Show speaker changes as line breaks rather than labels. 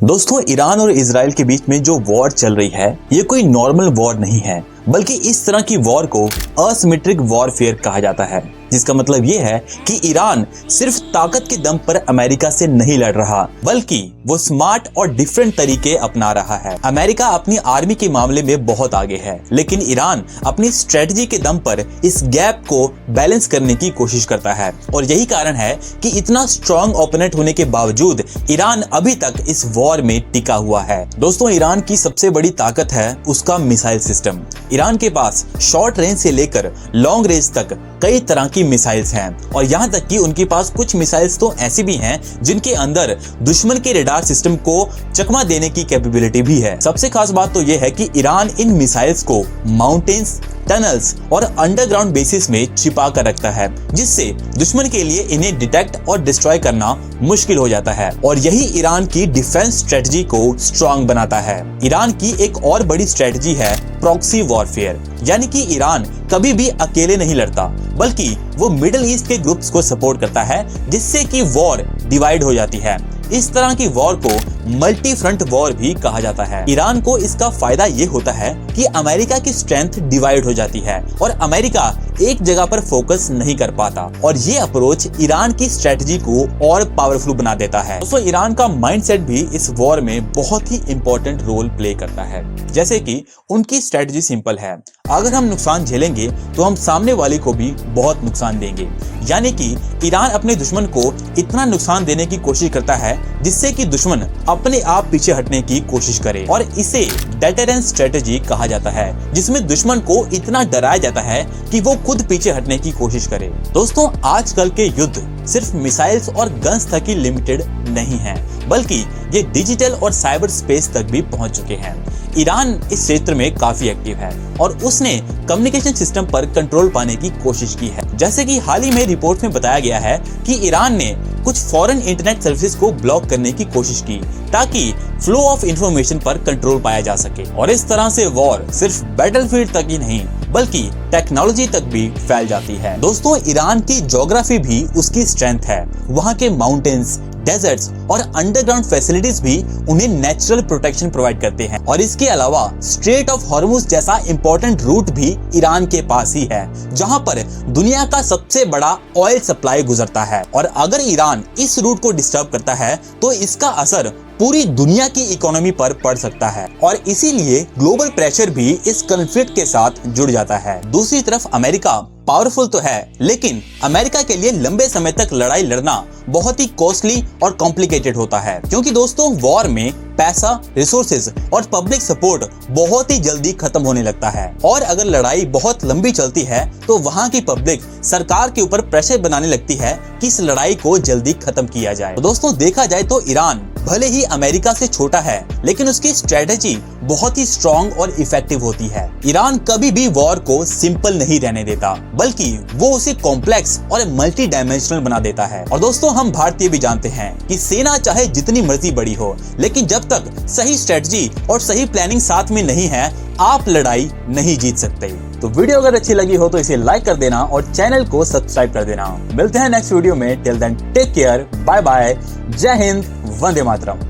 दोस्तों, ईरान और इजराइल के बीच में जो वॉर चल रही है ये कोई नॉर्मल वॉर नहीं है, बल्कि इस तरह की वॉर को असिमेट्रिक वॉरफेयर कहा जाता है, जिसका मतलब ये है कि ईरान सिर्फ ताकत के दम पर अमेरिका से नहीं लड़ रहा, बल्कि वो स्मार्ट और डिफरेंट तरीके अपना रहा है। अमेरिका अपनी आर्मी के मामले में बहुत आगे है, लेकिन ईरान अपनी स्ट्रेटजी के दम पर इस गैप को बैलेंस करने की कोशिश करता है। और यही कारण है कि इतना स्ट्रॉन्ग ओपोनेंट होने के बावजूद ईरान अभी तक इस वॉर में टिका हुआ है। दोस्तों, ईरान की सबसे बड़ी ताकत है उसका मिसाइल सिस्टम। ईरान के पास शॉर्ट रेंज से लेकर लॉन्ग रेंज तक कई तरह की मिसाइल्स हैं, और यहाँ तक कि उनके पास कुछ मिसाइल्स तो ऐसी भी हैं जिनके अंदर दुश्मन के रडार सिस्टम को चकमा देने की कैपेबिलिटी भी है। सबसे खास बात तो यह है कि ईरान इन मिसाइल्स को माउंटेन्स, टनल्स और अंडरग्राउंड बेसिस में छिपा कर रखता है, जिससे दुश्मन के लिए इन्हें डिटेक्ट और डिस्ट्रॉय करना मुश्किल हो जाता है। और यही ईरान की डिफेंस स्ट्रेटजी को स्ट्रॉन्ग बनाता है। ईरान की एक और बड़ी स्ट्रेटजी है प्रॉक्सी वॉरफेयर, यानी कि ईरान कभी भी अकेले नहीं लड़ता, बल्कि वो मिडिल ईस्ट के ग्रुप्स को सपोर्ट करता है, जिससे कि वॉर डिवाइड हो जाती है। इस तरह की वॉर को मल्टी फ्रंट वॉर भी कहा जाता है। ईरान को इसका फायदा ये होता है कि अमेरिका की स्ट्रेंथ डिवाइड हो जाती है और अमेरिका एक जगह पर फोकस नहीं कर पाता, और ये अप्रोच ईरान की स्ट्रेटजी को और पावरफुल बना देता है। दोस्तों, ईरान का माइंडसेट भी इस वॉर में बहुत ही इंपॉर्टेंट रोल प्ले करता है। जैसे कि उनकी स्ट्रेटजी सिंपल है, अगर हम नुकसान झेलेंगे तो हम सामने वाले को भी बहुत नुकसान देंगे। यानी कि ईरान अपने दुश्मन को इतना नुकसान देने की कोशिश करता है जिससे कि दुश्मन अपने आप पीछे हटने की कोशिश करे, और इसे डेटरेंस स्ट्रेटजी कहा जाता है, जिसमें दुश्मन को इतना डराया जाता है कि वो खुद पीछे हटने की कोशिश करे। दोस्तों, आजकल के युद्ध सिर्फ मिसाइल्स और गन्स तक ही लिमिटेड नहीं है, बल्कि ये डिजिटल और साइबर स्पेस तक भी पहुंच चुके हैं। ईरान इस क्षेत्र में काफी एक्टिव है और उसने कम्युनिकेशन सिस्टम पर कंट्रोल पाने की कोशिश की है। जैसे कि हाल ही में रिपोर्ट में बताया गया है कि ईरान ने कुछ फॉरेन इंटरनेट सर्विसेज को ब्लॉक करने की कोशिश की, ताकि फ्लो ऑफ इंफॉर्मेशन पर कंट्रोल पाया जा सके। और इस तरह से वॉर सिर्फ बैटलफील्ड तक ही नहीं, बल्कि टेक्नोलॉजी तक भी फैल जाती है। दोस्तों, ईरान की ज्योग्राफी भी उसकी स्ट्रेंथ है। वहाँ के माउंटेन्स, डेजर्ट्स और अंडरग्राउंड फैसिलिटीज भी उन्हें नेचुरल प्रोटेक्शन प्रोवाइड करते हैं। और इसके अलावा स्ट्रेट ऑफ हॉर्मुज जैसा इंपॉर्टेंट रूट भी ईरान के पास ही है, जहां पर दुनिया का सबसे बड़ा ऑयल सप्लाई गुजरता है। और अगर ईरान इस रूट को डिस्टर्ब करता है तो इसका असर पूरी दुनिया की इकोनॉमी पर पड़ सकता है, और इसीलिए ग्लोबल प्रेशर भी इस कॉन्फ्लिक्ट के साथ जुड़ जाता है। दूसरी तरफ अमेरिका पावरफुल तो है, लेकिन अमेरिका के लिए लंबे समय तक लड़ाई लड़ना बहुत ही कॉस्टली और कॉम्प्लिकेटेड होता है, क्योंकि दोस्तों वॉर में पैसा, रिसोर्सेज और पब्लिक सपोर्ट बहुत ही जल्दी खत्म होने लगता है। और अगर लड़ाई बहुत लंबी चलती है तो वहाँ की पब्लिक सरकार के ऊपर प्रेशर बनाने लगती है कि इस लड़ाई को जल्दी खत्म किया जाए। तो दोस्तों, देखा जाए तो ईरान भले ही अमेरिका से छोटा है, लेकिन उसकी स्ट्रेटेजी बहुत ही स्ट्रॉन्ग और इफेक्टिव होती है। ईरान कभी भी वॉर को सिंपल नहीं रहने देता, बल्कि वो उसे कॉम्प्लेक्स और मल्टी डायमेंशनल बना देता है। और दोस्तों, हम भारतीय भी जानते हैं कि सेना चाहे जितनी मर्जी बड़ी हो, लेकिन जब तक सही स्ट्रेटजी और सही प्लानिंग साथ में नहीं है, आप लड़ाई नहीं जीत सकते। तो वीडियो अगर अच्छी लगी हो तो इसे लाइक कर देना और चैनल को सब्सक्राइब कर देना। मिलते हैं नेक्स्ट वीडियो में। Till then take care, bye bye, जय हिंद, वंदे मातरम।